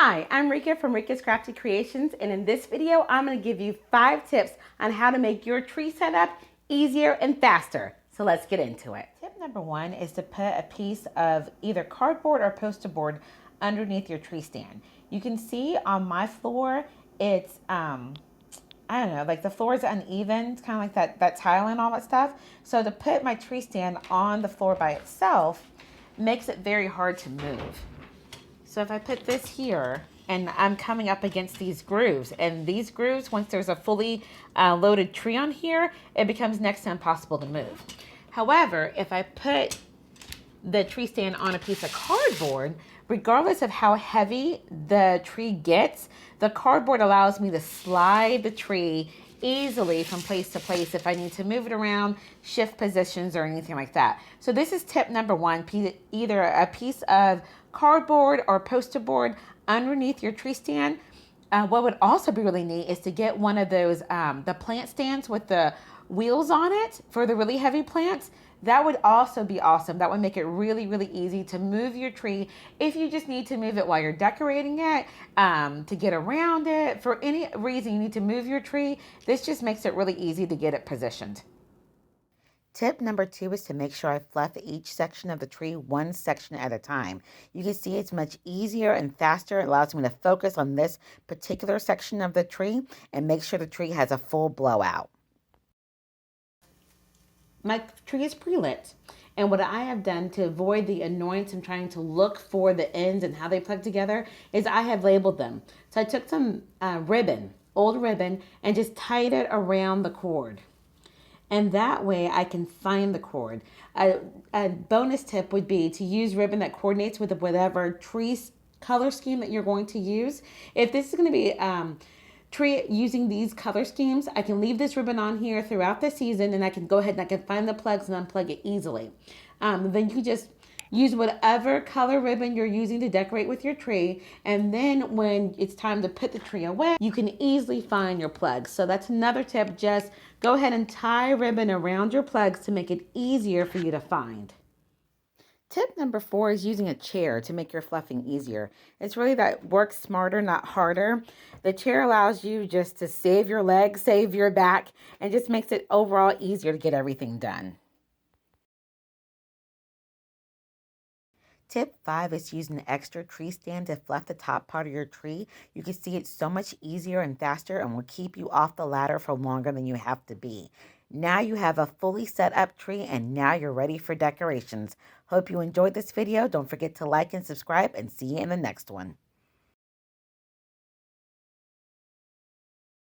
Hi, I'm Rika from Rika's Crafty Creations, and in this video, I'm going to give you 5 tips on how to make your tree setup easier and faster. So let's get into it. Tip number 1 is to put a piece of either cardboard or poster board underneath your tree stand. You can see on my floor, it's I don't know, like the floor is uneven. It's kind of like that tile and all that stuff. So to put my tree stand on the floor by itself makes it very hard to move. So if I put this here and I'm coming up against these grooves, and these grooves, once there's a fully loaded tree on here, it becomes next to impossible to move. However, if I put the tree stand on a piece of cardboard, regardless of how heavy the tree gets, the cardboard allows me to slide the tree easily from place to place if I need to move it around, shift positions, or anything like that. So this is tip number 1, either a piece of cardboard or poster board underneath your tree stand. What would also be really neat is to get one of those, the plant stands with the wheels on it for the really heavy plants. That would also be awesome. That would make it really, really easy to move your tree if you just need to move it while you're decorating it, to get around it. For any reason you need to move your tree, this just makes it really easy to get it positioned. Tip number 2 is to make sure I fluff each section of the tree one section at a time. You can see it's much easier and faster. It allows me to focus on this particular section of the tree and make sure the tree has a full blowout. My tree is pre-lit, and what I have done to avoid the annoyance of trying to look for the ends and how they plug together is I have labeled them. So I took some ribbon, old ribbon, and just tied it around the cord. And that way I can find the cord. A bonus tip would be to use ribbon that coordinates with whatever tree color scheme that you're going to use. If this is going to be tree using these color schemes, I can leave this ribbon on here throughout the season, and I can go ahead and I can find the plugs and unplug it easily. Then you can just use whatever color ribbon you're using to decorate with your tree, and then when it's time to put the tree away, you can easily find your plugs. So that's another tip. Just go ahead and tie ribbon around your plugs to make it easier for you to find. Tip number 4 is using a chair to make your fluffing easier. It's really that work smarter, not harder. The chair allows you just to save your legs, save your back, and just makes it overall easier to get everything done. Tip 5 is using an extra tree stand to fluff the top part of your tree. You can see it's so much easier and faster and will keep you off the ladder for longer than you have to be. Now you have a fully set up tree, and now you're ready for decorations. Hope you enjoyed this video. Don't forget to like and subscribe, and see you in the next one.